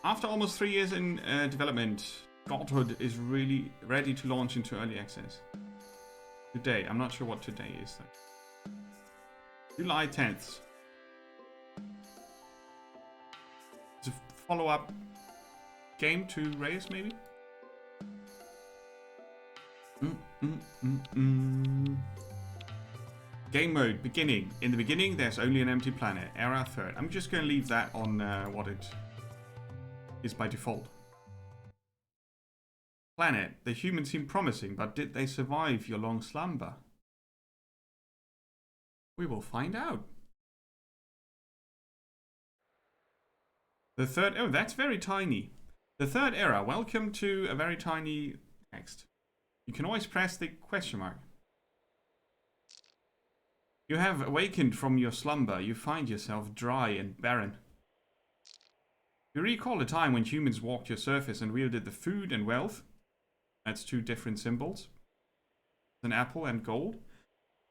After almost 3 years in development, Godhood is really ready to launch into early access. Today, I'm not sure what today is though. July 10th. It's a follow-up game to Reus, maybe? Game mode, beginning. In the beginning, there's only an empty planet. Era 3rd. I'm just going to leave that on what it is by default. Planet. The humans seem promising, but did they survive your long slumber? We will find out. The third... Oh, that's very tiny. The third era. Welcome to a very tiny text. You can always press the question mark. You have awakened from your slumber. You find yourself dry and barren. You recall a time when humans walked your surface and wielded the food and wealth. That's two different symbols. An apple and gold.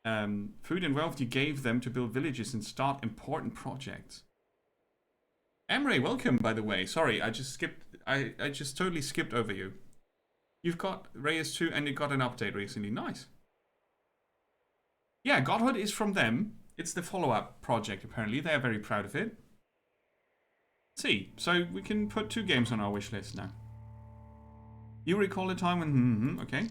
Food and wealth you gave them to build villages and start important projects. Emre, welcome, by the way. Sorry, I just skipped. I just totally skipped over you. You've got Reus 2 and it got an update recently. Nice. Yeah, Godhood is from them. It's the follow-up project, apparently. They're very proud of it. Let's see. So we can put 2 games on our wish list now. You recall a time when... okay.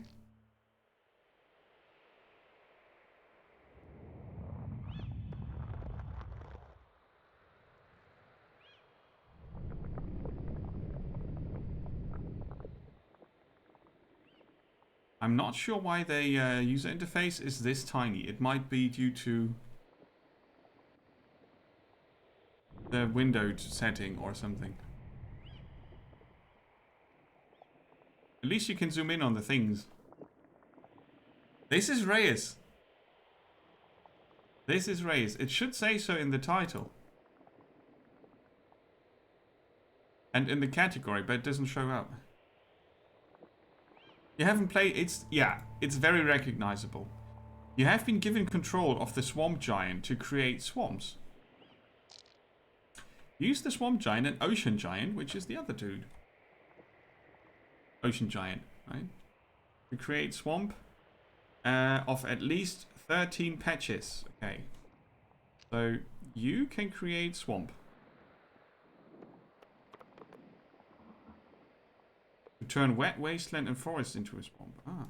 I'm not sure why the user interface is this tiny. It might be due to the windowed setting or something. At least you can zoom in on the things. This is Reus. This is Reus. It should say so in the title. And in the category, but it doesn't show up. You haven't played... it's very recognizable. You have been given control of the swamp giant to create swamps. Use the swamp giant and ocean giant, which is the other dude. Ocean giant, right? To create swamp of at least 13 patches. Okay. So you can create swamp. To turn wet wasteland and forest into a swamp. Ah.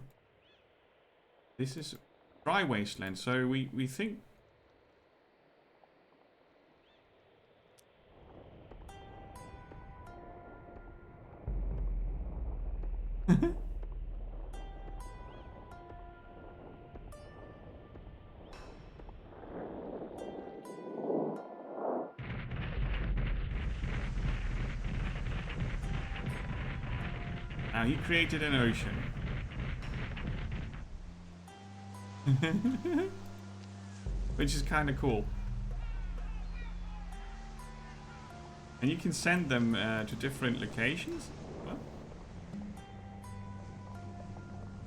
This is dry wasteland, so we think... Now he created an ocean. Which is kind of cool. And you can send them to different locations. What?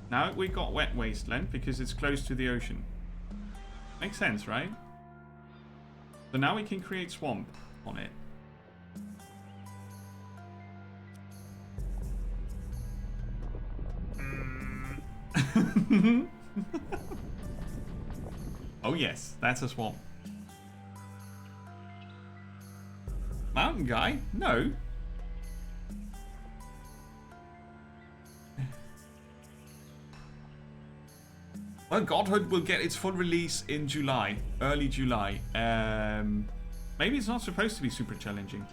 Now we got wet wasteland because it's close to the ocean. Makes sense, right? So now we can create swamp on it. Oh yes, that's a swamp. Mountain guy? No. Well, Godhood will get its full release in July, early July. Maybe it's not supposed to be super challenging.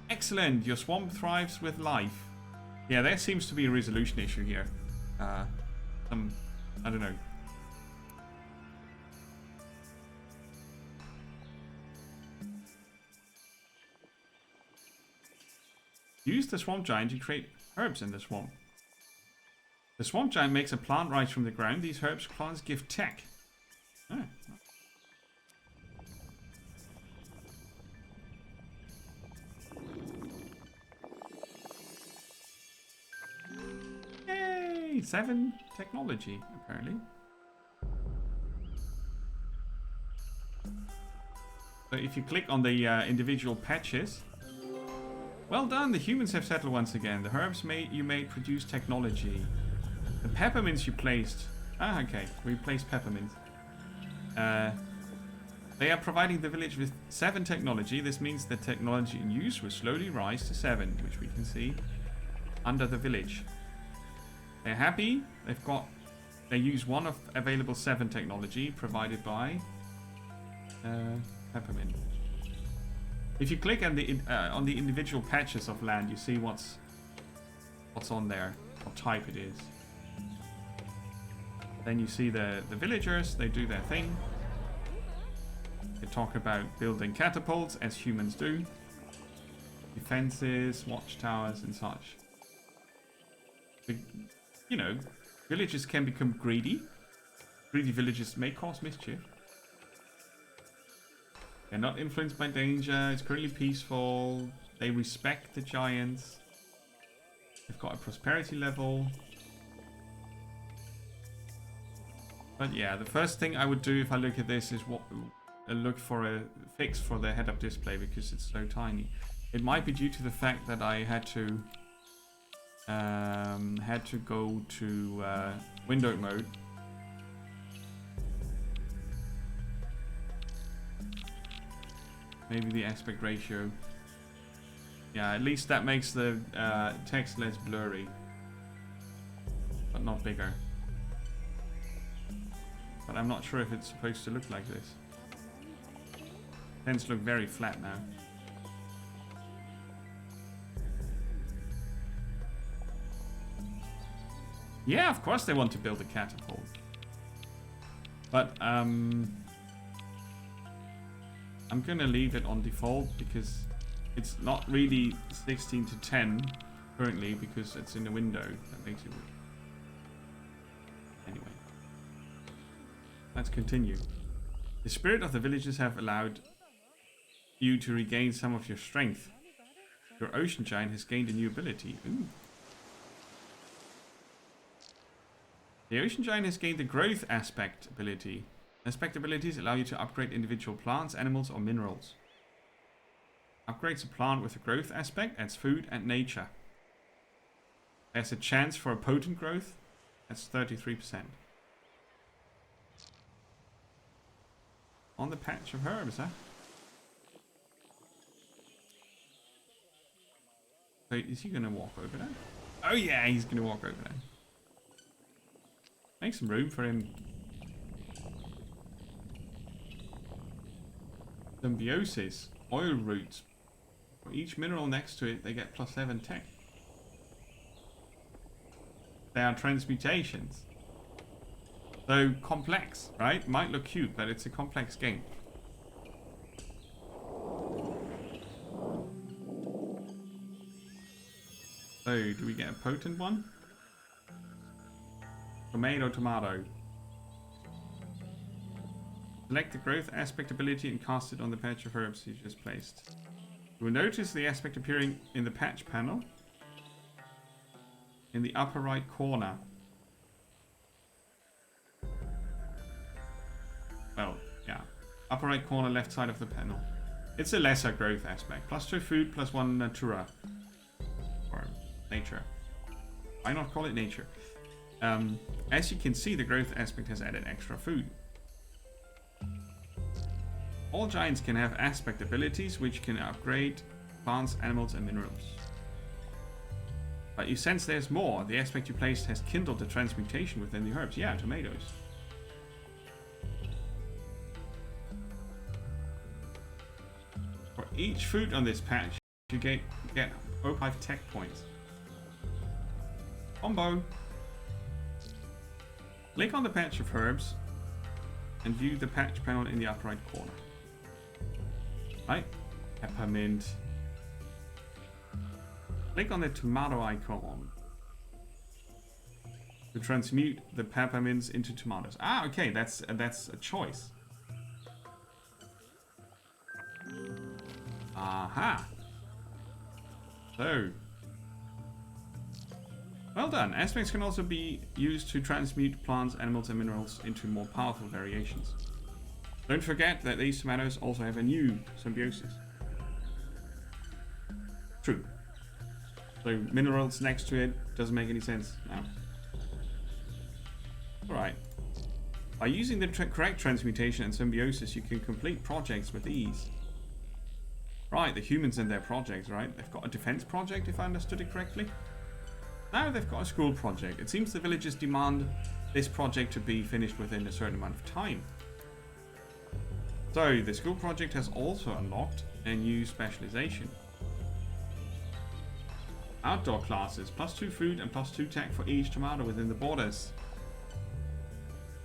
Excellent, your swamp thrives with life. Yeah, there seems to be a resolution issue here. I don't know. Use the swamp giant to create herbs in the swamp. The swamp giant makes a plant rise from the ground. These herbs plants give tech. Oh. Yay! 7 technology, apparently. So if you click on the individual patches, well done, the humans have settled once again. The herbs you made produce technology. The peppermints you placed. Ah, okay, we placed peppermints. They are providing the village with 7 technology. This means the technology in use will slowly rise to 7, which we can see under the village. They're happy. They use one of available 7 technology provided by peppermint. If you click on the individual patches of land, you see what's on there, what type it is. Then you see the villagers. They do their thing. They talk about building catapults, as humans do. Defenses, watchtowers, and such. But, you know, villagers can become greedy. Greedy villagers may cause mischief. They're not influenced by danger. It's currently peaceful. They respect the giants. They've got a prosperity level. But yeah, the first thing I would do if I look at this is look for a fix for the head-up display, because it's so tiny. It might be due to the fact that I had to go to windowed mode. Maybe the aspect ratio. Yeah, at least that makes the text less blurry, but not bigger. But I'm not sure if it's supposed to look like this. Tends to look very flat now. Yeah, of course they want to build a catapult. But I'm gonna leave it on default because it's not really 16 to 10 currently, because it's in the window. That makes it weird. Anyway, let's continue. The spirit of the villagers have allowed you to regain some of your strength. Your ocean giant has gained a new ability. Ooh. The ocean giant has gained the growth aspect ability. Aspect abilities allow you to upgrade individual plants, animals, or minerals. Upgrades a plant with a growth aspect, adds food and nature. There's a chance for a potent growth. That's 33%. On the patch of herbs, huh? So is he gonna walk over there? Oh yeah, he's gonna walk over there. Make some room for him. Symbiosis. Oil roots. For each mineral next to it, they get +7 tech. They are transmutations. So complex, right? Might look cute, but it's a complex game. So, do we get a potent one? Tomato. Select the growth aspect ability and cast it on the patch of herbs you just placed. You will notice the aspect appearing in the patch panel in the upper right corner. Well, yeah. Upper right corner, left side of the panel. It's a lesser growth aspect. +2 food, +1 natura. Or nature. Why not call it nature? As you can see, the growth aspect has added extra food. All giants can have aspect abilities which can upgrade plants, animals, and minerals. But you sense there's more. The aspect you placed has kindled the transmutation within the herbs. Yeah, tomatoes. For each fruit on this patch, you get 05 tech points. Combo. Click on the patch of herbs and view the patch panel in the upper right corner. Right? Peppermint. Click on the tomato icon to transmute the peppermints into tomatoes. Ah, okay, that's a choice. Aha. So, well done. Aspects can also be used to transmute plants, animals, and minerals into more powerful variations. Don't forget that these tomatoes also have a new symbiosis. True. So minerals next to it doesn't make any sense now. Alright. By using the correct transmutation and symbiosis, you can complete projects with ease. Right, the humans and their projects, right? They've got a defense project, if I understood it correctly. Now they've got a school project. It seems the villagers demand this project to be finished within a certain amount of time. So, the school project has also unlocked a new specialization. Outdoor classes, +2 food and +2 tech for each tomato within the borders.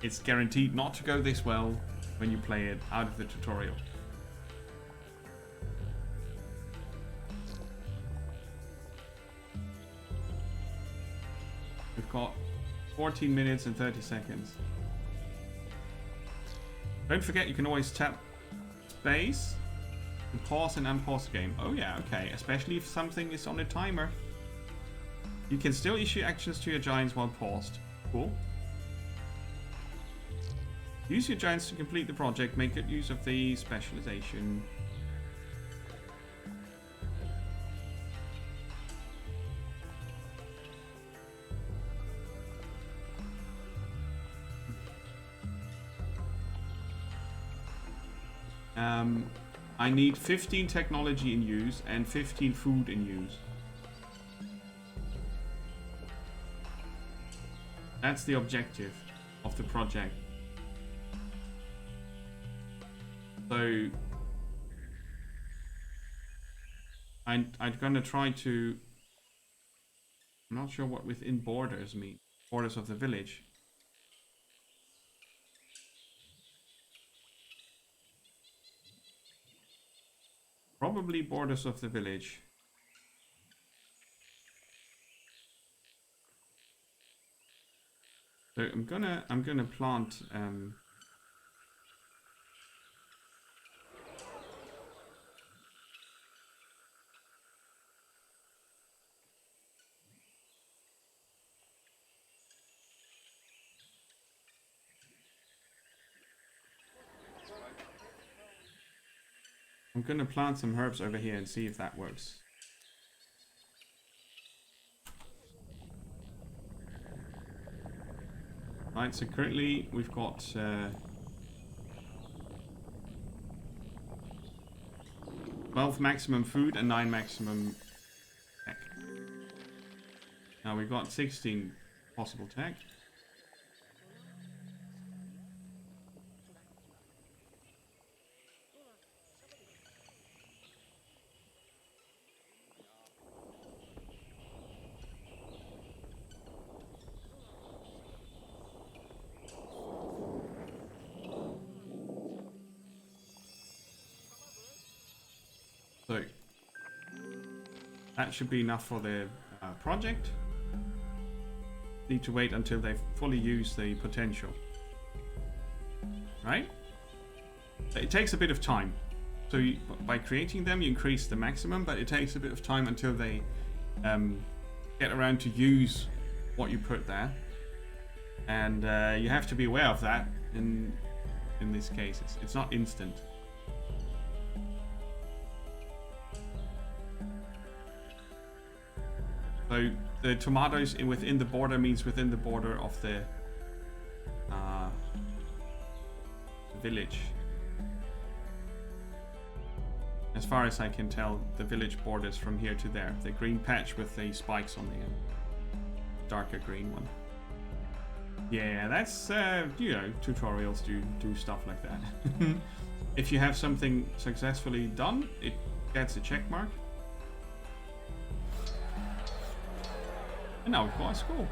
It's guaranteed not to go this well when you play it out of the tutorial. We've got 14 minutes and 30 seconds. Don't forget you can always tap space and pause and unpause the game. Oh yeah, okay. Especially if something is on a timer. You can still issue actions to your giants while paused. Cool. Use your giants to complete the project. Make good use of the specialization. I need 15 technology in use and 15 food in use. That's the objective of the project. So I'm gonna try to. I'm not sure what within borders mean. Borders of the village. Probably borders of the village. So I'm gonna plant some herbs over here and see if that works. Right, so currently we've got 12 maximum food and 9 maximum tech. Now we've got 16 possible tech. So that should be enough for the project. Need to wait until they've fully used the potential. Right? It takes a bit of time. So by creating them, you increase the maximum, but it takes a bit of time until they get around to use what you put there. And you have to be aware of that in this case. It's not instant. So the tomatoes within the border means within the border of the village. As far as I can tell, the village borders from here to there. The green patch with the spikes on the end. Darker green one. Yeah, that's, you know, tutorials do stuff like that. If you have something successfully done, it gets a check mark. And now we've got a school.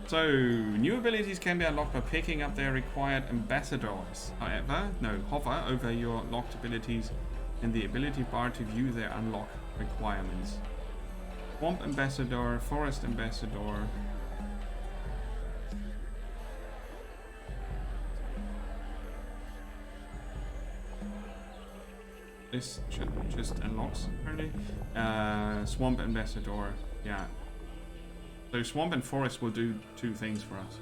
So, new abilities can be unlocked by picking up their required ambassadors. However, hover over your locked abilities in the ability bar to view their unlock requirements. Swamp ambassador, forest ambassador. This just unlocks apparently. Swamp ambassador, yeah. So swamp and forest will do 2 things for us.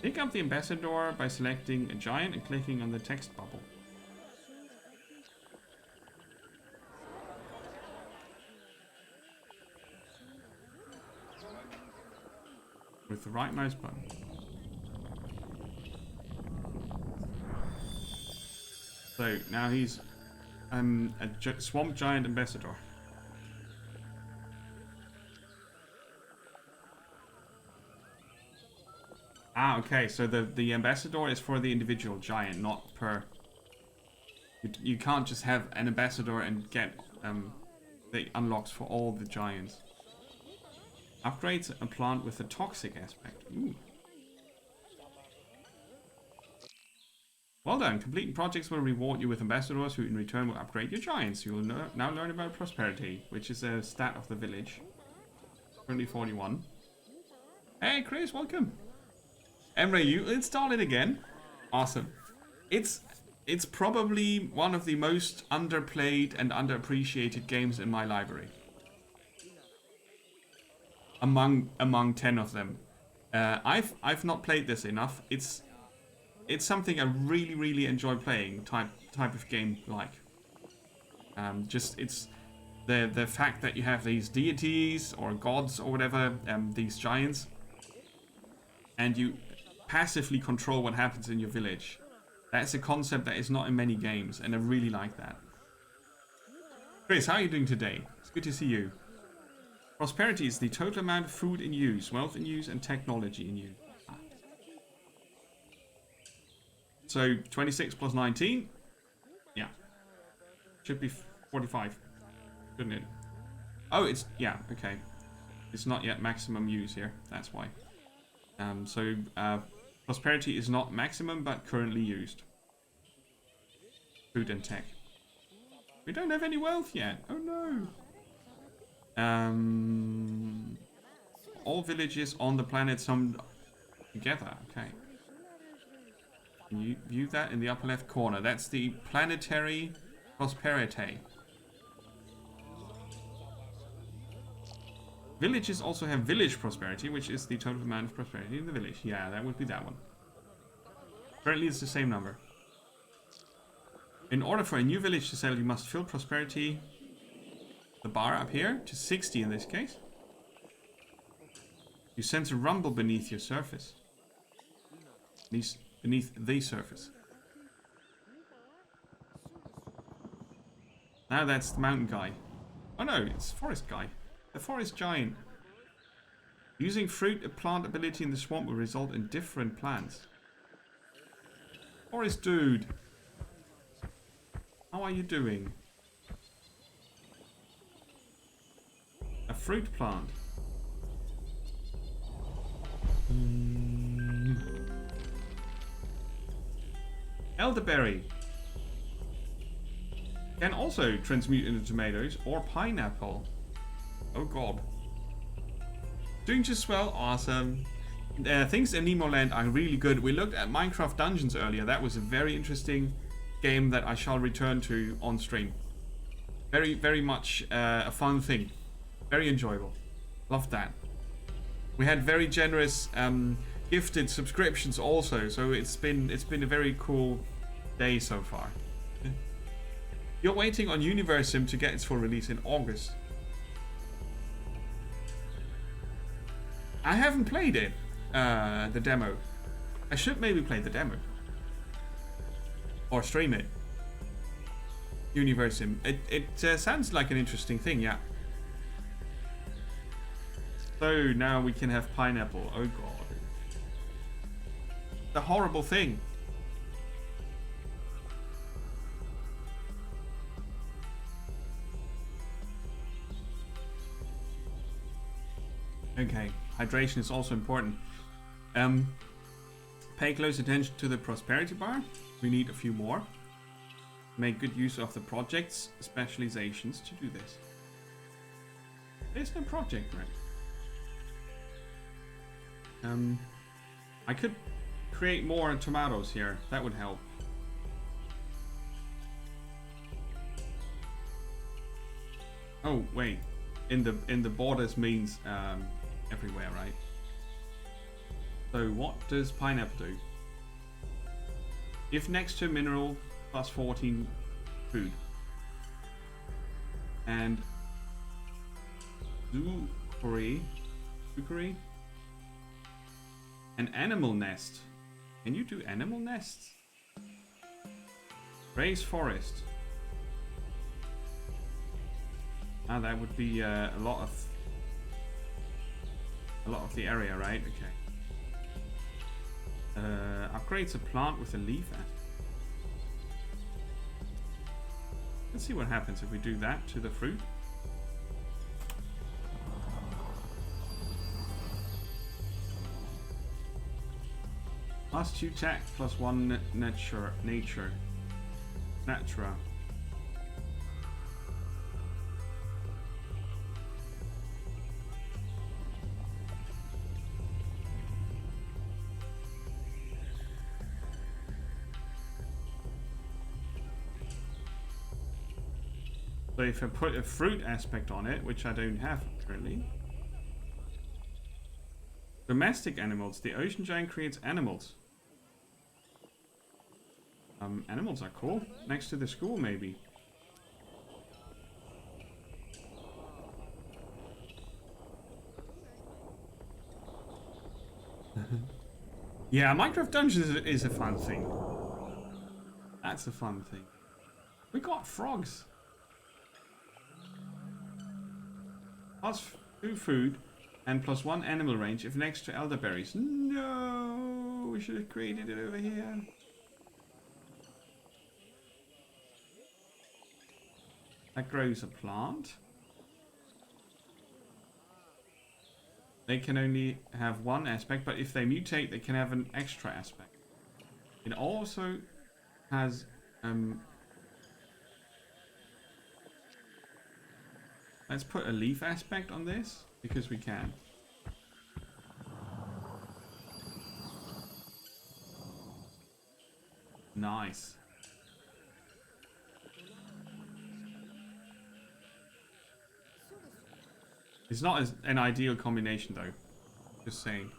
Pick up the ambassador by selecting a giant and clicking on the text bubble. With the right mouse button. So now he's a swamp giant ambassador. Ah, okay. So the ambassador is for the individual giant, not per. You can't just have an ambassador and get the unlocks for all the giants. Upgrades a plant with a toxic aspect. Ooh. Well done. Completing projects will reward you with ambassadors who in return will upgrade your giants. You will now learn about prosperity, which is a stat of the village. Currently 41. Hey Chris, welcome. Emre, you install it again? Awesome. It's probably one of the most underplayed and underappreciated games in my library. Among 10 of them. I've not played this enough. It's something I really enjoy playing, type of game like. Just it's the fact that you have these deities or gods or whatever, these giants, and you passively control what happens in your village. That's a concept that is not in many games, and I really like that. Chris, how are you doing today? It's good to see you. Prosperity is the total amount of food in use, wealth in use, and technology in use. So 26 plus 19, yeah, should be 45, shouldn't it? Oh, it's yeah, okay. It's not yet maximum use here. That's why. So prosperity is not maximum, but currently used. Food and tech. We don't have any wealth yet. Oh no. All villages on the planet summed together. Okay. Can you view that in the upper left corner? That's the planetary prosperity. Villages also have village prosperity, which is the total amount of prosperity in the village. Yeah, that would be that one. Currently, it's the same number. In order for a new village to settle, you must fill prosperity, the bar up here, to 60 in this case. You sense a rumble beneath your surface. Beneath the surface. Now that's the mountain guy. Oh no, it's forest guy. The forest giant. Using fruit, a plant ability in the swamp will result in different plants. Forest dude. How are you doing? A fruit plant. Elderberry. Can also transmute into tomatoes or pineapple. Oh god. Doing just well, awesome. Things in Nemo Land are really good. We looked at Minecraft Dungeons earlier. That was a very interesting game that I shall return to on stream. Very much a fun thing. Very enjoyable. Loved that. We had very generous gifted subscriptions also, so it's been a very cool day so far. You're waiting on Universim to get its full release in August. I haven't played it, the demo. I should maybe play the demo. Or stream it. Universim. It sounds like an interesting thing, yeah. So now we can have pineapple. Oh god. The horrible thing. Okay, hydration is also important. Pay close attention to the prosperity bar. We need a few more. Make good use of the project's specializations to do this. There's no project, right? I could create more tomatoes here. That would help. Oh, wait. in the borders means everywhere, right? So what does pineapple do? If next to mineral, plus 14 food. And Zuccheri, an animal nest. Can you do animal nests? Raise forest. Ah, that would be a lot of the area, right? Okay. Upgrades a plant with a leaf at. Let's see what happens if we do that to the fruit. +2 tech, +1 nature. Natura. So if I put a fruit aspect on it, which I don't have currently. Domestic animals. The ocean giant creates animals. Animals are cool. Next to the school, maybe. Yeah, Minecraft Dungeons is a fun thing. That's a fun thing. We got frogs. +2 food and +1 animal range if next to elderberries. No, we should have created it over here. That grows a plant. They can only have one aspect, but if they mutate, they can have an extra aspect. It also has let's put a leaf aspect on this, because we can. Nice. It's not an ideal combination though. Just saying.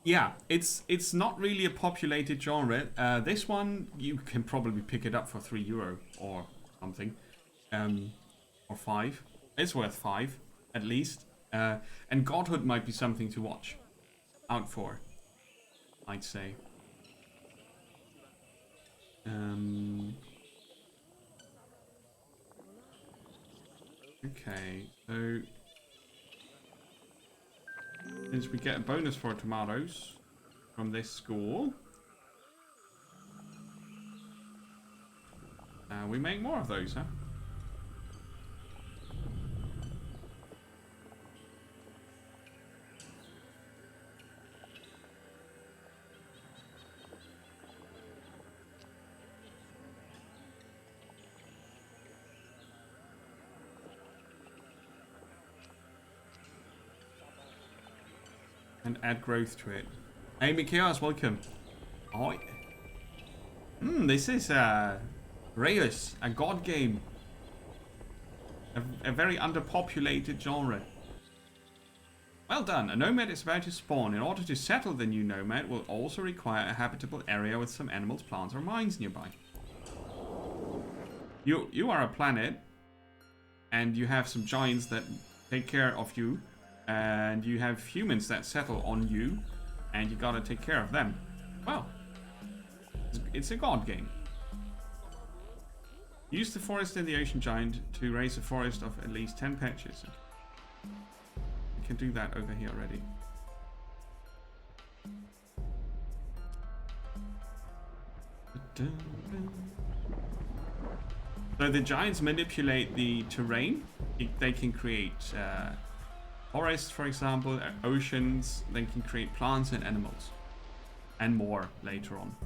Yeah, it's not really a populated genre. This one, you can probably pick it up for €3 or something. Or 5. It's worth 5 at least. And Godhood might be something to watch out for, I'd say. Okay, so since we get a bonus for tomatoes from this school, we make more of those, huh? And add growth to it. Hey, Mikias, welcome. Oh, this is Reus, a god game. A very underpopulated genre. Well done. A nomad is about to spawn. In order to settle the new nomad, will also require a habitable area with some animals, plants, or mines nearby. You are a planet, and you have some giants that take care of you. And you have humans that settle on you, and you gotta take care of them. Well, it's a god game. Use the forest in the ocean giant to raise a forest of at least 10 patches. You can do that over here already. So the giants manipulate the terrain. They can create forests, for example, oceans. They can create plants and animals, and more later on.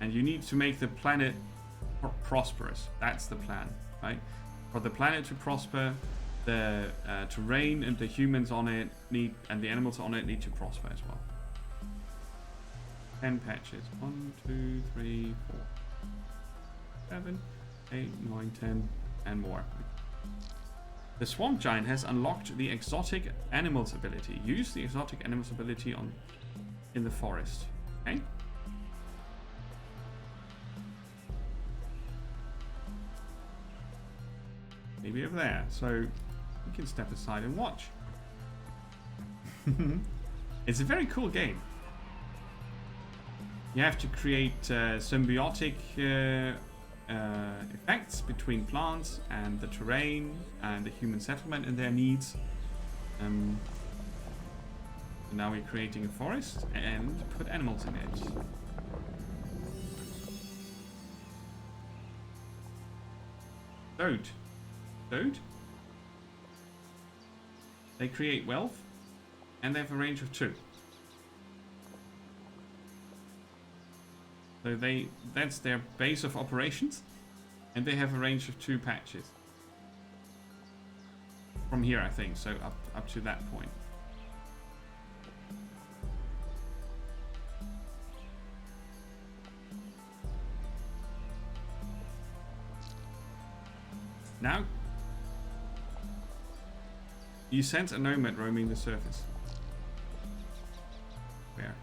And you need to make the planet prosperous. That's the plan, right? For the planet to prosper, the terrain and the humans on it and the animals on it need to prosper as well. 10 patches. 1, 2, 3, 4, 7, 8, 9, 10, and more. The Swamp Giant has unlocked the Exotic Animals ability. Use the Exotic Animals ability in the forest. Okay. Maybe over there. So we can step aside and watch. It's a very cool game. You have to create symbiotic effects between plants and the terrain and the human settlement and their needs. So now we're creating a forest and put animals in it. Toad. They create wealth and they have a range of 2. So that's their base of operations, and they have a range of 2 patches. From here, I think, so up to that point. Now, you sense a nomad roaming the surface. Where?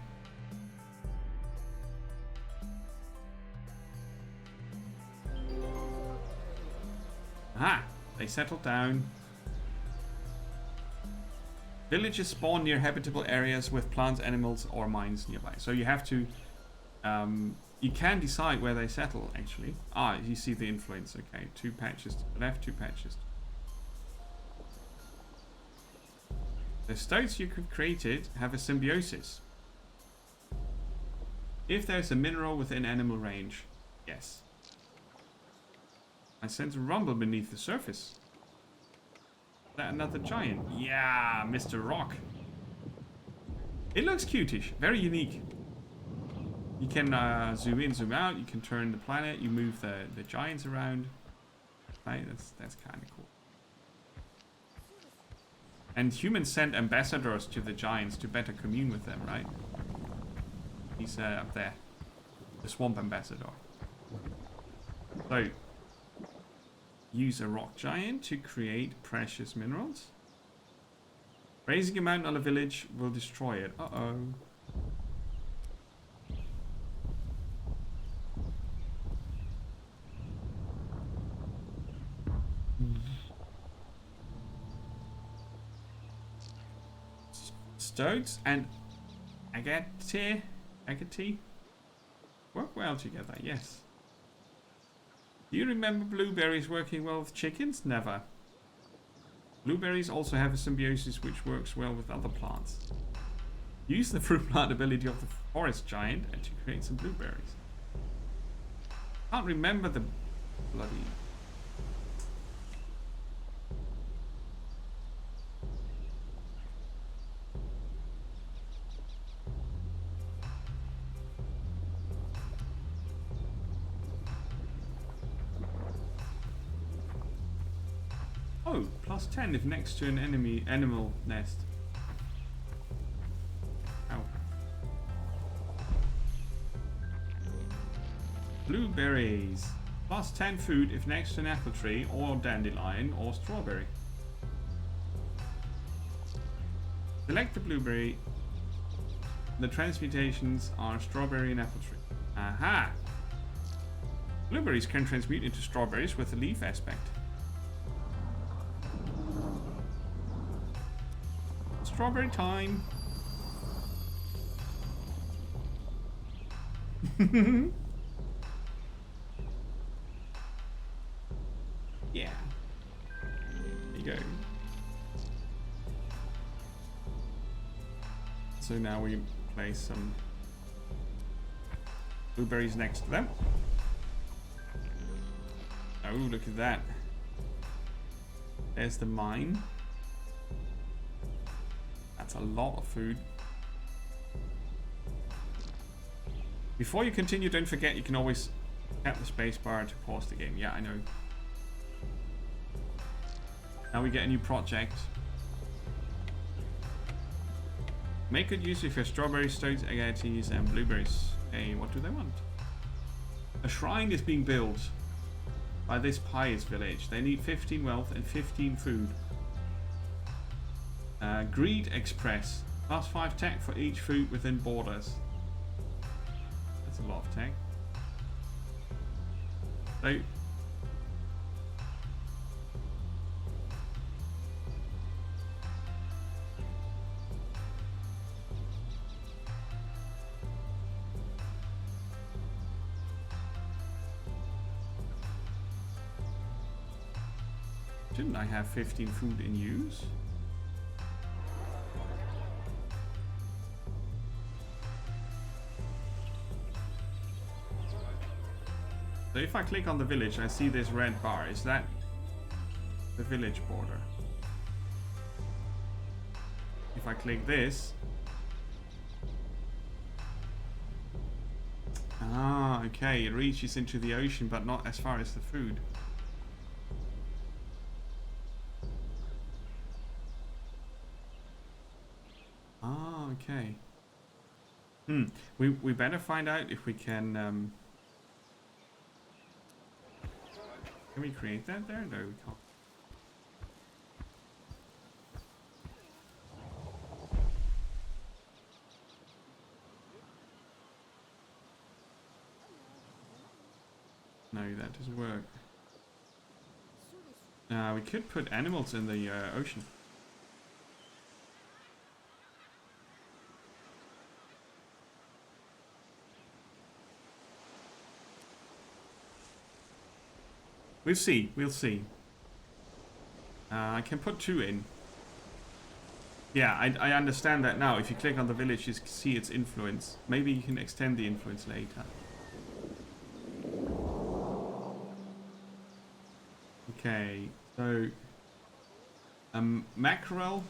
Aha! They settled down. Villages spawn near habitable areas with plants, animals, or mines nearby. So you have to... you can decide where they settle, actually. Ah, you see the influence. Okay, 2 patches to the left, 2 patches. The stoats you have created have a symbiosis. If there's a mineral within animal range, yes. I sense a rumble beneath the surface. Is that another giant? Yeah, Mr. Rock. It looks cutish, very unique. You can zoom in, zoom out. You can turn the planet. You move the giants around. Right, that's kind of cool. And humans send ambassadors to the giants to better commune with them, right? He's up there, the swamp ambassador. So, use a rock giant to create precious minerals. Raising a mountain on a village will destroy it. Uh-oh. Stoats and agate work well together, yes. Do you remember blueberries working well with chickens? Never. Blueberries also have a symbiosis which works well with other plants. Use the fruit plant ability of the forest giant and to create some blueberries. Can't remember the bloody... Oh, plus 10 if next to an animal nest. Ow. Blueberries. Plus 10 food if next to an apple tree or dandelion or strawberry. Select the blueberry. The transmutations are strawberry and apple tree. Aha! Blueberries can transmute into strawberries with the leaf aspect. Strawberry time. Yeah. There you go. So now we place some blueberries next to them. Oh, look at that. There's the mine. That's a lot of food. Before you continue, don't forget you can always tap the space bar to pause the game. Yeah, I know. Now we get a new project. Make good use of your strawberries, stoats, agates, and blueberries. Hey, what do they want? A shrine is being built by this pious village. They need 15 wealth and 15 food. Greed Express. +5 tech for each food within borders. That's a lot of tech. So, shouldn't I have 15 food in use? So if I click on the village, I see this red bar. Is that the village border? If I click this... Ah, okay. It reaches into the ocean, but not as far as the food. Ah, okay. We better find out if we can... Can we create that there? No, we can't. No, that doesn't work. We could put animals in the ocean. We'll see. We'll see. I can put 2 in. Yeah, I understand that now. If you click on the village, you see its influence. Maybe you can extend the influence later. Okay, so mackerel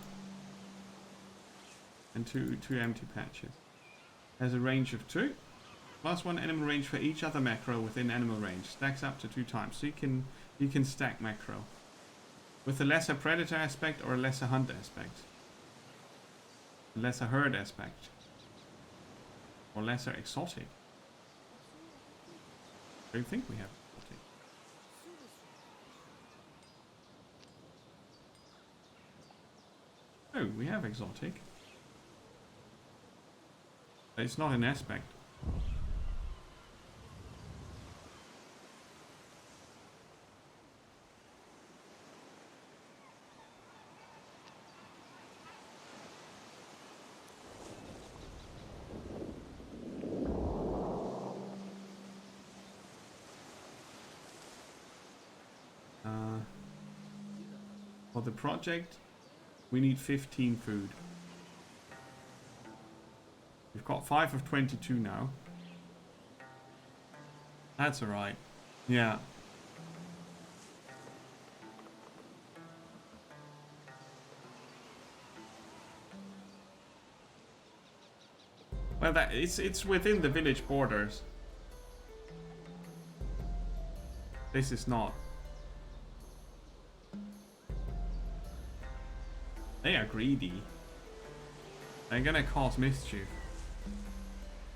and two empty patches. Has a range of 2. +1 animal range for each other mackerel within animal range. Stacks up to 2 times. So you can stack mackerel. With a lesser predator aspect or a lesser hunter aspect. A lesser herd aspect. Or lesser exotic. I don't think we have exotic. Oh, we have exotic. But it's not an aspect. For the project, we need 15 food. We've got 5 of 22 now. That's alright. Yeah. Well, it's within the village borders. This is not. They are greedy. They're gonna cause mischief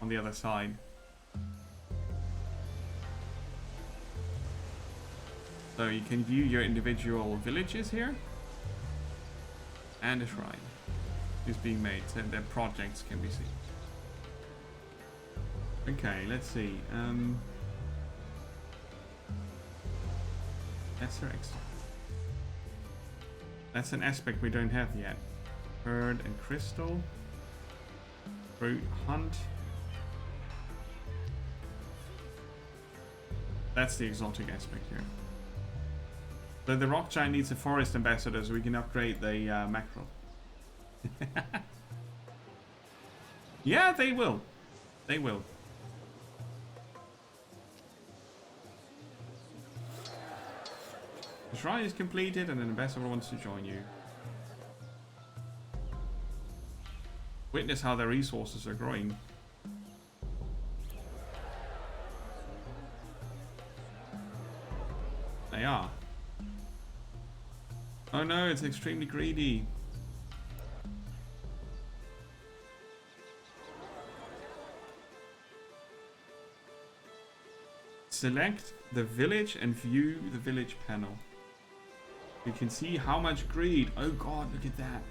on the other side. So you can view your individual villages here. And a shrine is being made, so their projects can be seen. Okay, let's see. Lesser exotic. That's an aspect we don't have yet. Bird and crystal. Fruit hunt. That's the exotic aspect here. So the rock giant needs a forest ambassador so we can upgrade the mackerel. Yeah, they will. They will. The shrine is completed and an ambassador wants to join you. Witness how their resources are growing. They are. Oh no, it's extremely greedy. Select the village and view the village panel. You can see how much greed. Oh god, look at that.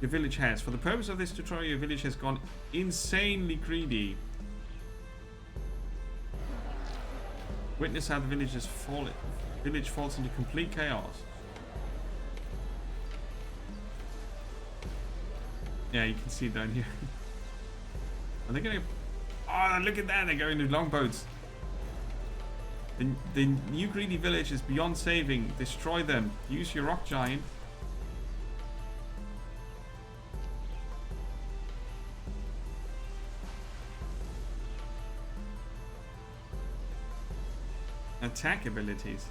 Your village has. For the purpose of this tutorial, your village has gone insanely greedy. Witness how the village falls into complete chaos. Yeah, you can see down here. Are they gonna... Oh, look at that! They're going to longboats. The new greedy village is beyond saving. Destroy them. Use your rock giant. Attack abilities.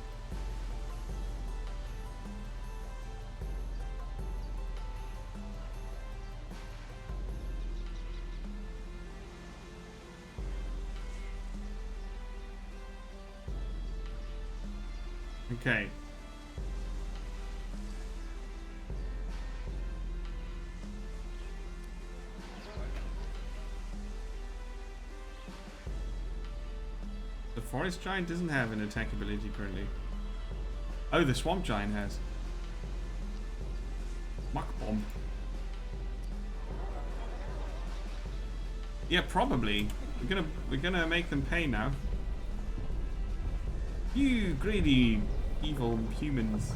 Okay. The forest giant doesn't have an attack ability currently. Oh, the swamp giant has. Muck bomb. Yeah, probably. We're gonna make them pay now. You greedy, evil humans.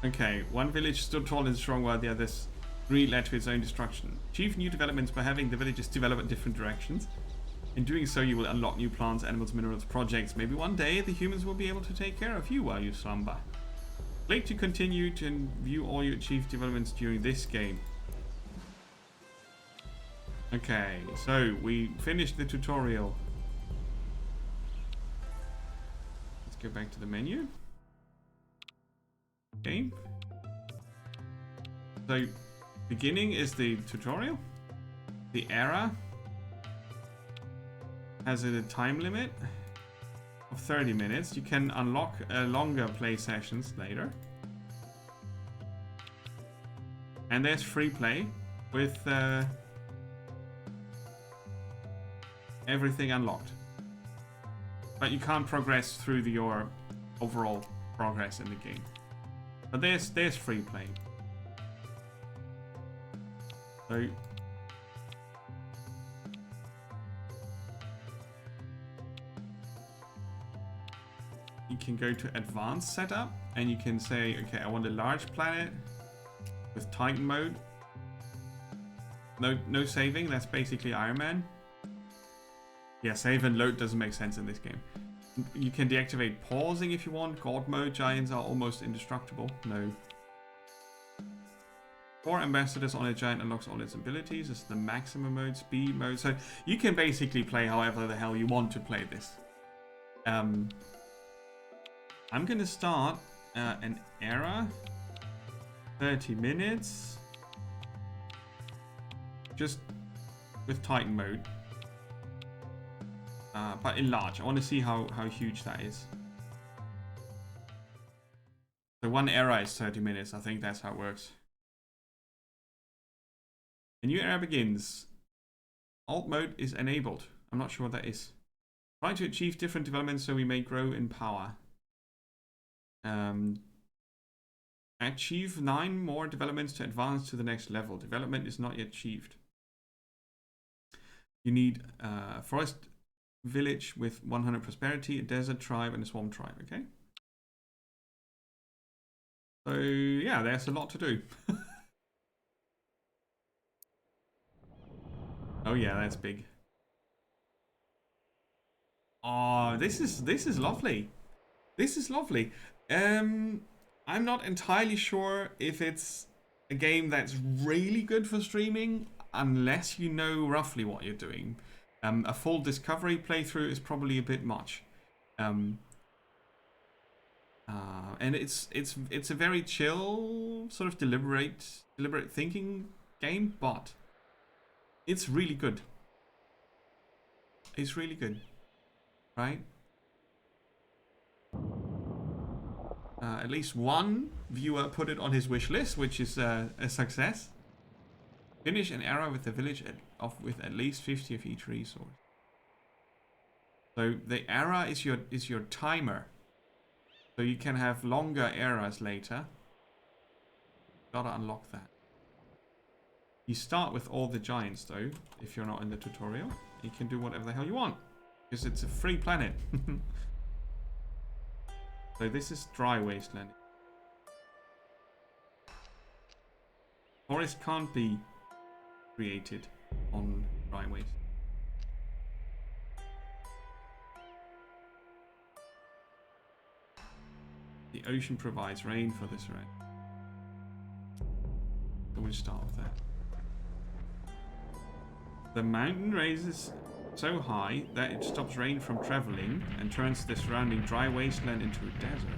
Okay, one village stood tall and strong while the others greed led to its own destruction. Achieve new developments by having the villages develop in different directions. In doing so, you will unlock new plants, animals, minerals, projects. Maybe one day the humans will be able to take care of you while you slumber. Click to continue to view all your achieved developments during this game. Okay, so we finished the tutorial. Let's go back to the menu. Game. So, beginning is the tutorial. The era has a time limit of 30 minutes. You can unlock longer play sessions later. And there's free play with everything unlocked. But you can't progress through your overall progress in the game. But there's free play. So you can go to advanced setup and you can say, okay, I want a large planet with Titan mode. No saving, that's basically Iron Man. Yeah, save and load doesn't make sense in this game. You can deactivate pausing if you want. God mode, giants are almost indestructible. No. 4 ambassadors on a giant unlocks all its abilities. This is the maximum mode, speed mode. So you can basically play however the hell you want to play this. I'm going to start an era. 30 minutes. Just with Titan mode. But in large. I want to see how huge that is. So one era is 30 minutes. I think that's how it works. A new era begins. Alt mode is enabled. I'm not sure what that is. Try to achieve different developments so we may grow in power. Achieve 9 more developments to advance to the next level. Development is not yet achieved. You need forest village with 100 prosperity, a desert tribe, and a swamp tribe. Okay. So yeah, there's a lot to do. Oh yeah, that's big. Oh, this is lovely. This is lovely. I'm not entirely sure if it's a game that's really good for streaming, unless you know roughly what you're doing. A full discovery playthrough is probably a bit much. And it's a very chill, sort of deliberate thinking game, but it's really good. It's really good, right? At least one viewer put it on his wish list, which is a success. Finish an era with the village with at least 50 of each resource. So the era is your timer. So you can have longer eras later. Gotta unlock that. You start with all the giants though, if you're not in the tutorial. You can do whatever the hell you want. Because it's a free planet. So this is dry wasteland. Forest can't be created on dry waste. The ocean provides rain for this rain. So we'll start with that. The mountain raises so high that it stops rain from traveling and turns the surrounding dry wasteland into a desert.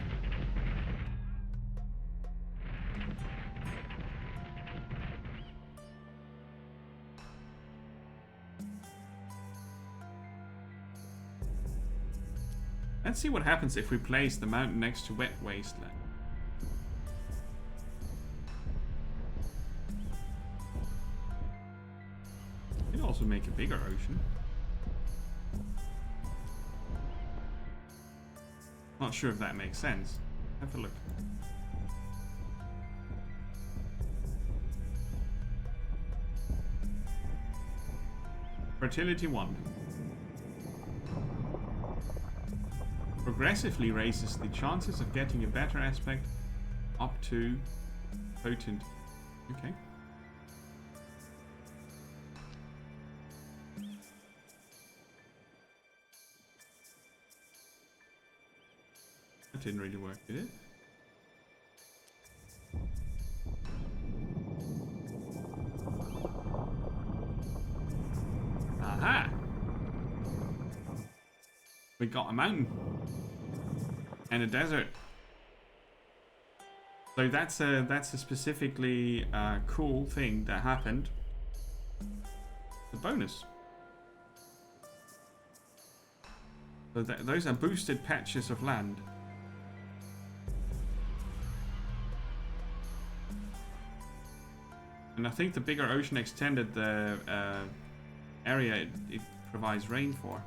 Let's see what happens if we place the mountain next to wet wasteland. It'll also make a bigger ocean. Not sure if that makes sense. Have a look. Fertility 1. Progressively raises the chances of getting a better aspect up to potent. Okay. That didn't really work, did it? Aha! We got a mountain. And a desert. So that's a specifically cool thing that happened. The bonus. So those are boosted patches of land. And I think the bigger ocean extended the area it provides rain for.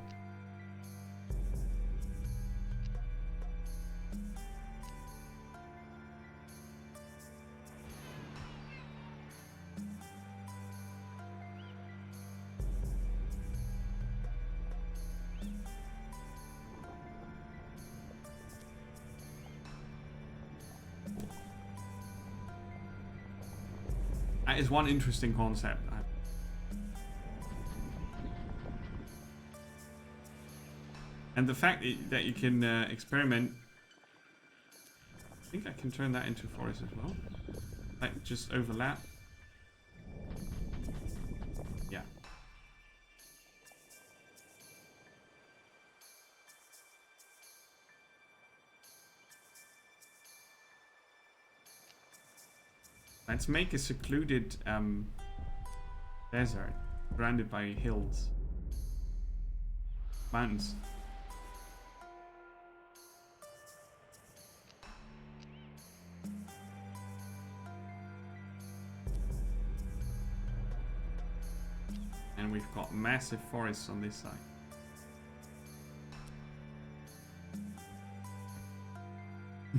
That is one interesting concept. And the fact that you can experiment. I think I can turn that into forest as well. Like just overlap. Yeah. Let's make a secluded desert surrounded by hills. Mountains. And we've got massive forests on this side.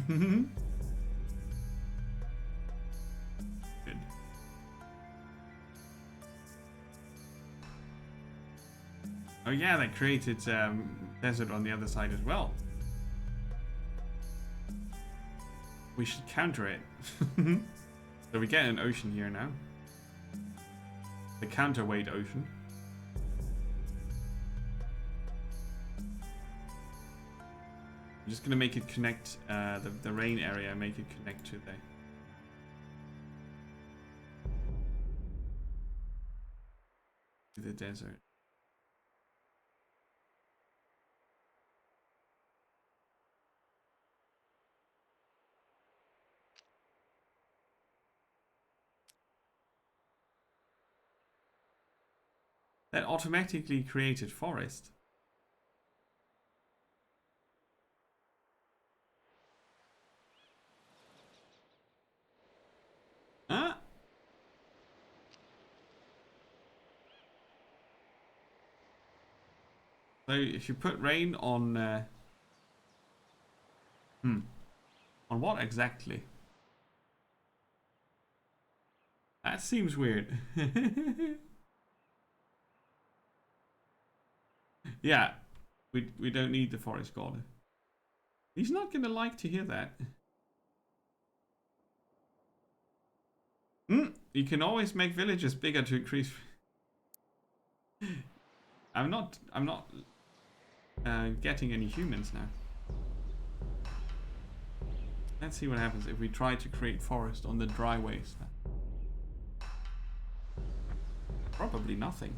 Good. Oh yeah, they created desert on the other side as well. We should counter it. So we get an ocean here now. The counterweight ocean. I'm just gonna make it connect the rain area, make it connect to the desert. That automatically created forest. So if you put rain on... On what exactly? That seems weird. Yeah, we don't need the forest god. He's not gonna like to hear that. You can always make villages bigger to increase. I'm not getting any humans now. Let's see what happens if we try to create forest on the dry wasteland. Probably nothing.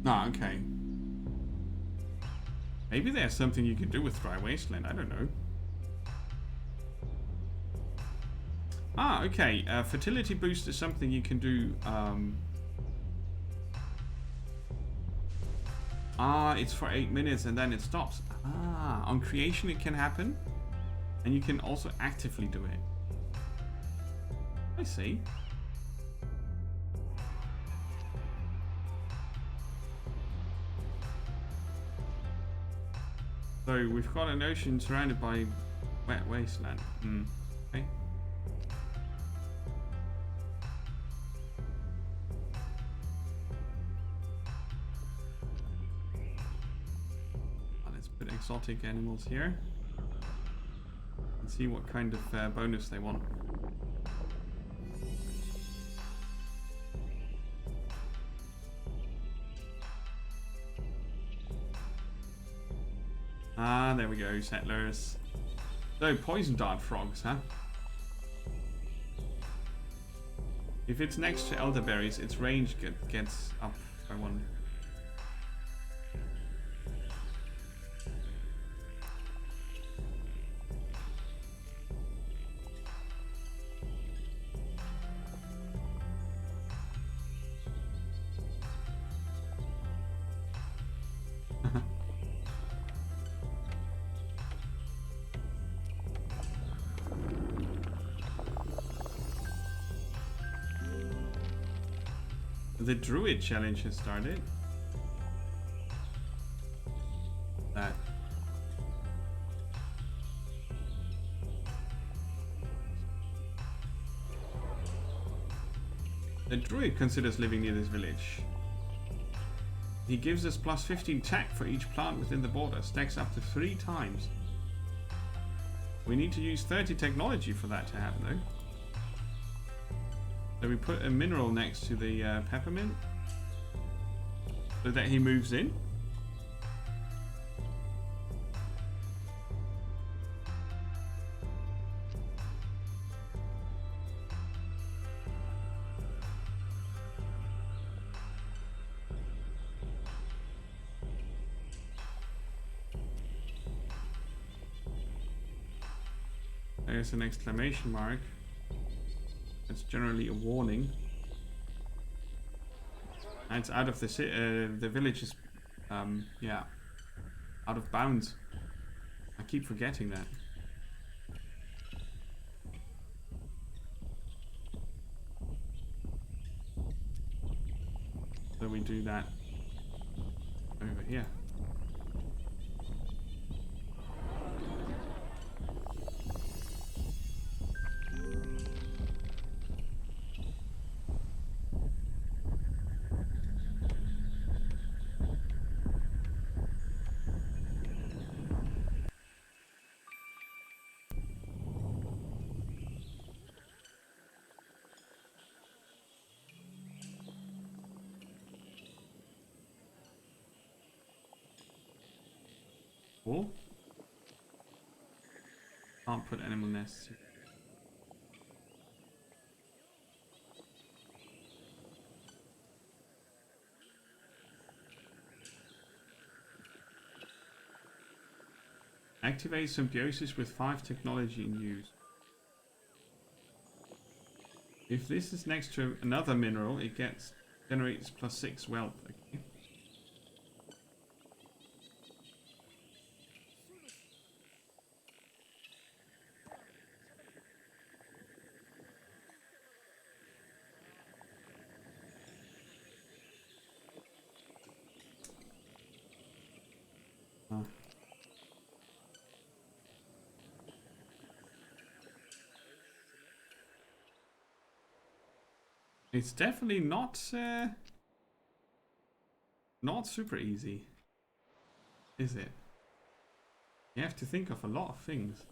Ah, okay. Maybe there's something you can do with dry wasteland, I don't know. Ah, okay. Fertility boost is something you can do. It's for 8 minutes and then it stops. Ah, on creation it can happen. And you can also actively do it. I see. So we've got an ocean surrounded by wet wasteland. Okay. Let's put exotic animals here. And see what kind of bonus they want. Ah, there we go, settlers. So, poison dart frogs, huh? If it's next to elderberries, its range gets up by 1. The Druid challenge has started. That. The Druid considers living near this village. He gives us plus 15 attack for each plant within the border. Stacks up to 3 times. We need to use 30 technology for that to happen though. So we put a mineral next to the peppermint so that he moves in. There's an exclamation mark. It's generally a warning. And it's out of the village is, yeah, out of bounds. I keep forgetting that. So we do that over here. Cool. Can't put animal nests. Activate symbiosis with 5 technology in use. If this is next to another mineral, it generates plus 6 wealth. Okay. It's definitely not super easy, is it? You have to think of a lot of things.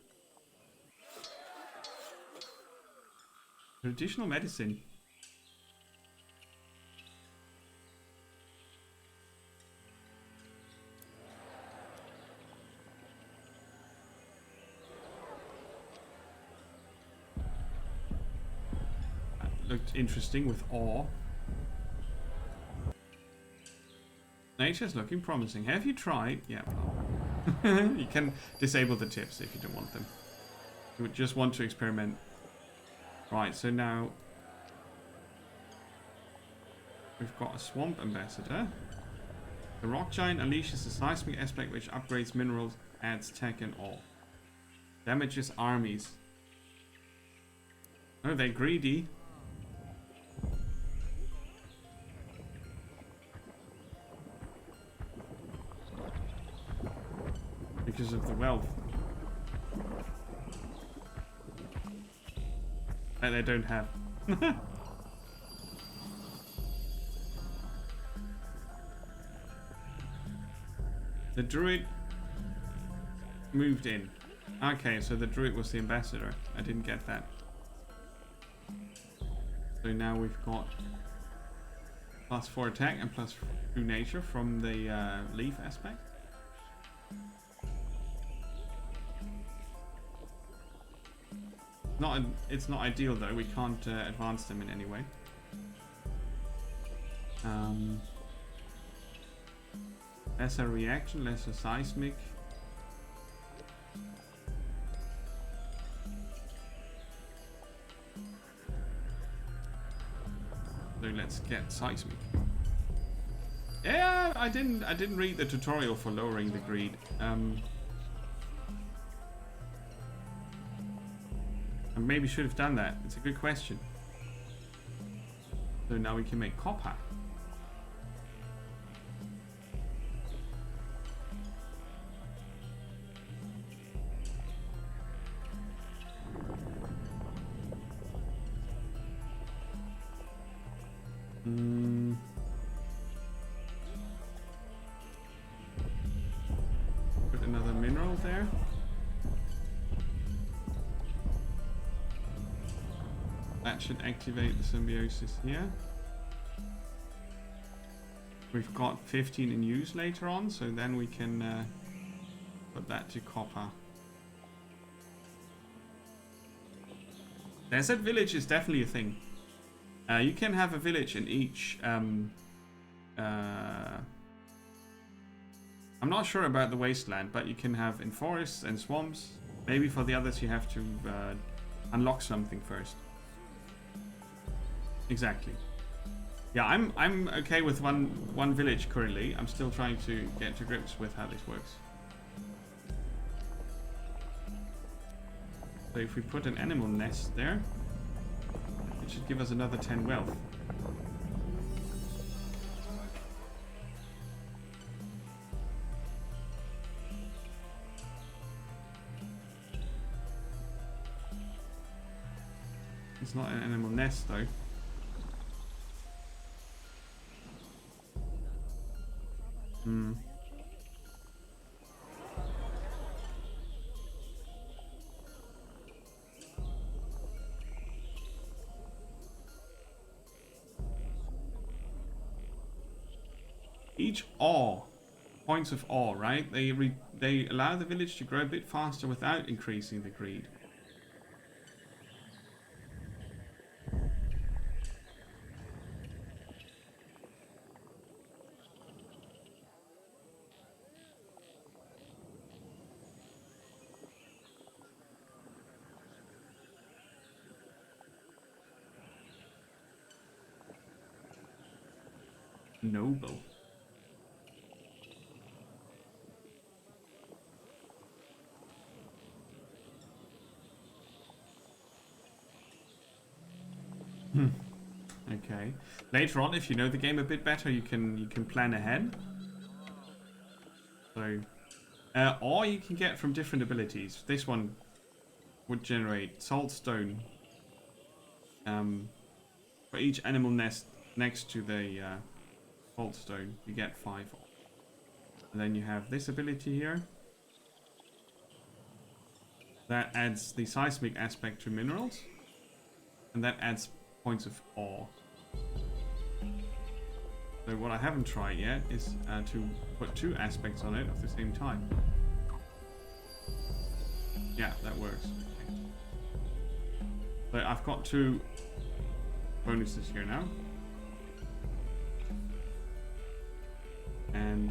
Traditional medicine. That looked interesting with ore. Nature's looking promising. Have you tried? Yeah. You can disable the tips if you don't want them. You would just want to experiment. Right, so now we've got a swamp ambassador. The rock giant unleashes a seismic aspect which upgrades minerals, adds tech and ore. Damages armies. Oh, they're greedy. Because of the wealth. That they don't have. The druid moved in. Okay, so the druid was the ambassador. I didn't get that. So now we've got +4 attack and +2 nature from the leaf aspect. It's not ideal though. We can't advance them in any way. Lesser reaction, lesser seismic. So let's get seismic. Yeah, I didn't read the tutorial for lowering the greed. I maybe should have done that. It's a good question. So now we can make copper. Put another mineral there. That should activate the symbiosis here. We've got 15 in use later on, so then we can put that to copper. Desert village is definitely a thing. You can have a village in each. I'm not sure about the wasteland, but you can have in forests and swamps. Maybe for the others you have to unlock something first. Exactly. Yeah, I'm okay with one village currently. I'm still trying to get to grips with how this works. So if we put an animal nest there, it should give us another 10 wealth. It's not an animal nest though. Each ore, points of ore, right? They allow the village to grow a bit faster without increasing the greed. Noble. Okay. Later on, if you know the game a bit better, you can plan ahead. So, or you can get from different abilities. This one would generate salt stone. For each animal nest next to the vault stone, you get 5 ore. And then you have this ability here. That adds the seismic aspect to minerals. And that adds points of ore. So what I haven't tried yet is to put 2 aspects on it at the same time. Yeah, that works. Okay. So I've got 2 bonuses here now. And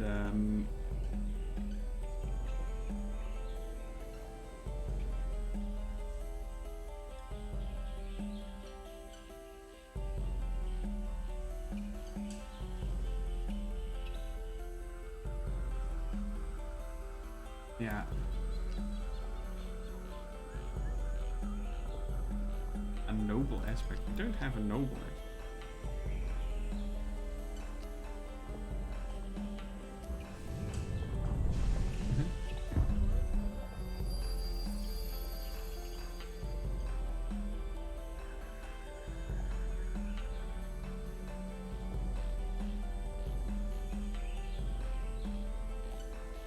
yeah. A noble aspect. We don't have a noble aspect.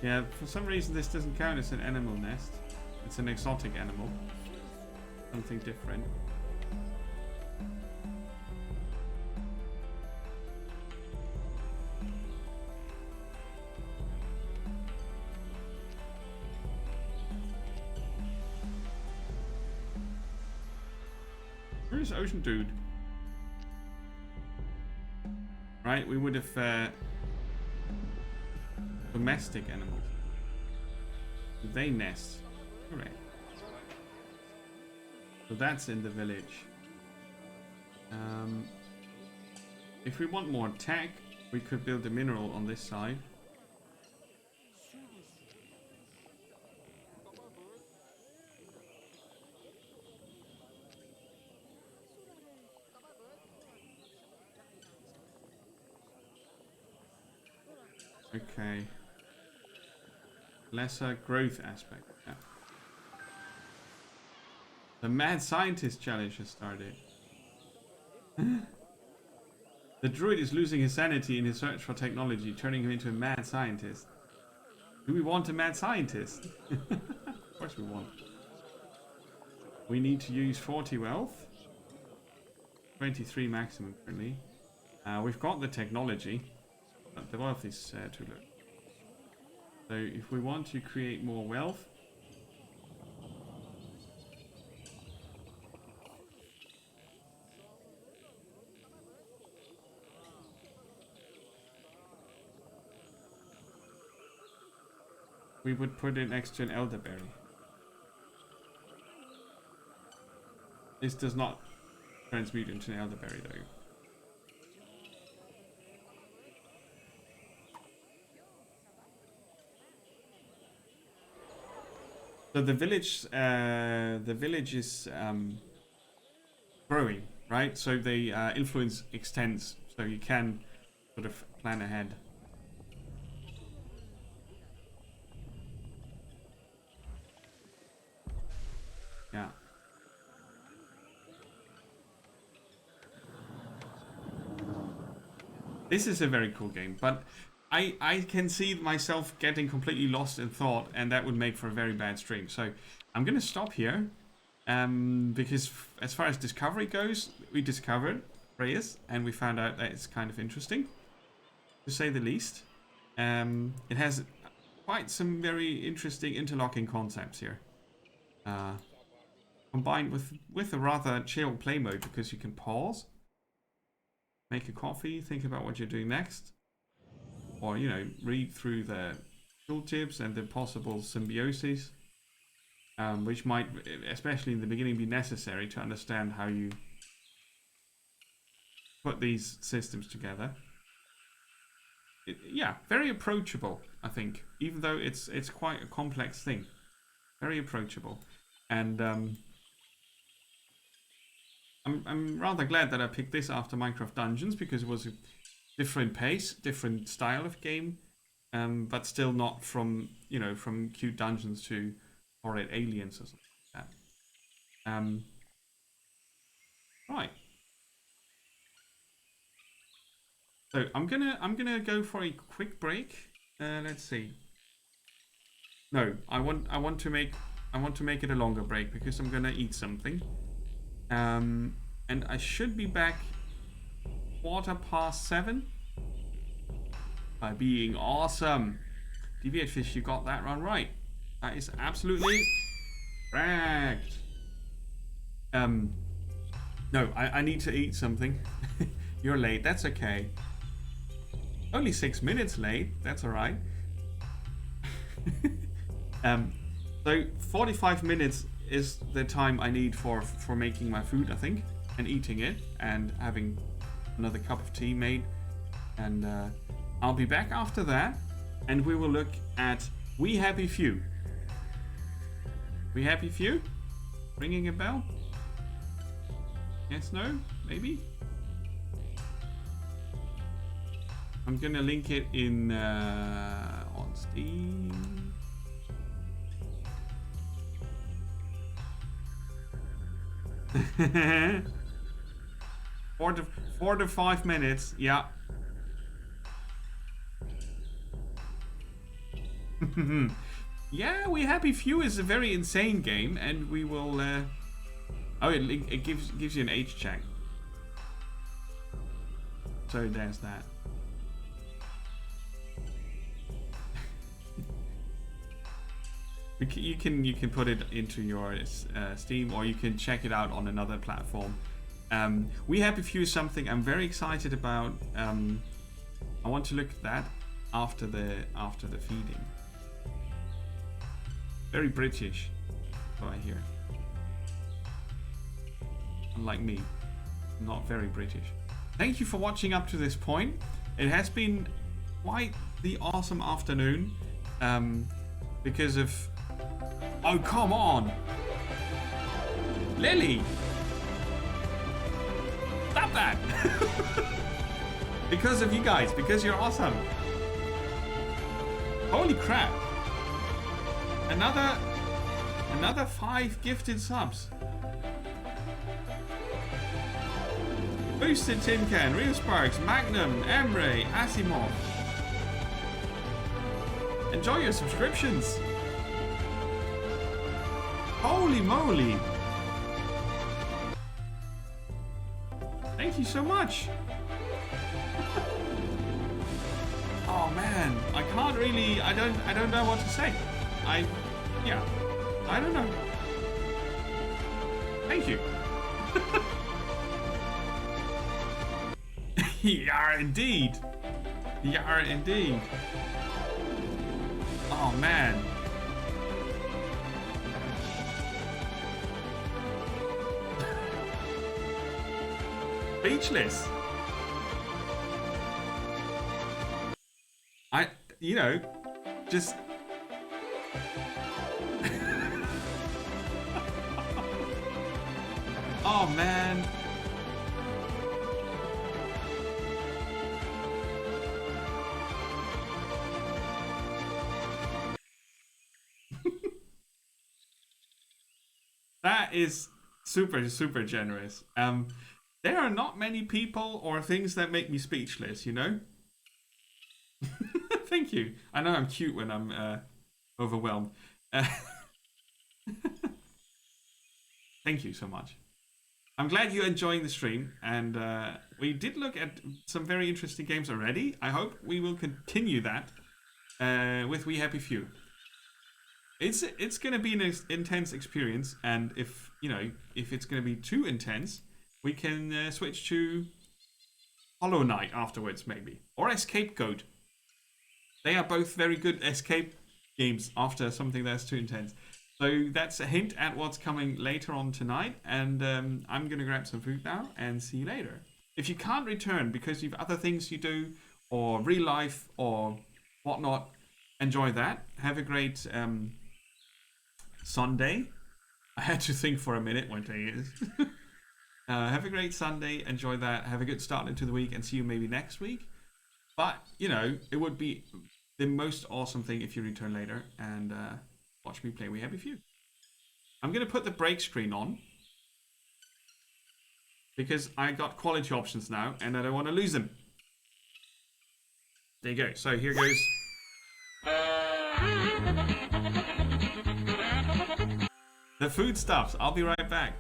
Yeah, for some reason this doesn't count as an animal nest. It's an exotic animal. Something different. Where's Ocean Dude? Right, we would have domestic animals. They nest. Correct. So that's in the village. If we want more attack, we could build a mineral on this side. Okay. Lesser growth aspect. Yeah. The mad scientist challenge has started. The druid is losing his sanity in his search for technology, turning him into a mad scientist. Do we want a mad scientist? Of course we want. We need to use 40 wealth. 23 maximum currently. We've got the technology. But the wealth is too low. So if we want to create more wealth, we would put it next to an elderberry. This does not transmute into an elderberry though. So the village is growing, right? So the influence extends, so you can sort of plan ahead. Yeah. This is a very cool game, but I can see myself getting completely lost in thought, and that would make for a very bad stream. So I'm going to stop here, because as far as discovery goes, we discovered Reus, and we found out that it's kind of interesting, to say the least. It has quite some very interesting interlocking concepts here, combined with a rather chill play mode, because you can pause, make a coffee, think about what you're doing next. Or, you know, read through the tooltips and the possible symbioses, which might, especially in the beginning, be necessary to understand how you put these systems together. Yeah, very approachable, I think, even though it's quite a complex thing. Very approachable. And I'm rather glad that I picked this after Minecraft Dungeons, because it was a different pace, different style of game, but still not from, you know, from cute dungeons to horrid aliens or something like that. Right. So I'm gonna go for a quick break. Let's see. No, I want to make it a longer break because I'm gonna eat something. And I should be back 7:15 by being awesome. Deviate Fish, you got that one right. That is absolutely correct. No, I need to eat something. You're late, that's okay. Only 6 minutes late, that's alright. So 45 minutes is the time I need for making my food, I think, and eating it, and having another cup of tea made. And I'll be back after that, and we will look at We Happy Few. We Happy Few? Ringing a bell? Yes, no? Maybe? I'm gonna link it in on Steam. four to 5 minutes, yeah. Yeah, We Happy Few is a very insane game, and we will. Oh, it gives you an age check. So there's that. You can put it into your Steam, or you can check it out on another platform. We Happy Few is something I'm very excited about. I want to look at that after the feeding. Very British, what I hear. Unlike me, not very British. Thank you for watching up to this point. It has been quite the awesome afternoon because of... Oh, come on! Lily! Stop that! Because of you guys, because you're awesome. Holy crap! Another 5 gifted subs. Boosted Tin Can, Real Sparks, Magnum, Emre, Asimov. Enjoy your subscriptions. Holy moly! Thank you so much. Oh man, I can't really. I don't know what to say. Yeah, I don't know. Thank you. Yeah, indeed. Yeah, indeed. Oh man. Speechless. Just... Oh, man. That is super, super generous. There are not many people or things that make me speechless, you know? Thank you. I know I'm cute when I'm overwhelmed. Thank you so much. I'm glad you're enjoying the stream, and we did look at some very interesting games already. I hope we will continue that with We Happy Few. It's going to be an intense experience, and if it's going to be too intense, we can switch to Hollow Knight afterwards, maybe, or Escape Goat. They are both very good escape games after something that's too intense. So that's a hint at what's coming later on tonight, and I'm going to grab some food now and see you later. If you can't return because you've other things you do, or real life, or whatnot, enjoy that. Have a great Sunday. I had to think for a minute what day it is. Have a great Sunday, enjoy that, have a good start into the week, and see you maybe next week. But, it would be the most awesome thing if you return later and watch me play We Happy Few. I'm going to put the break screen on because I got quality options now and I don't want to lose them. There you go. So here goes. The foodstuffs. I'll be right back.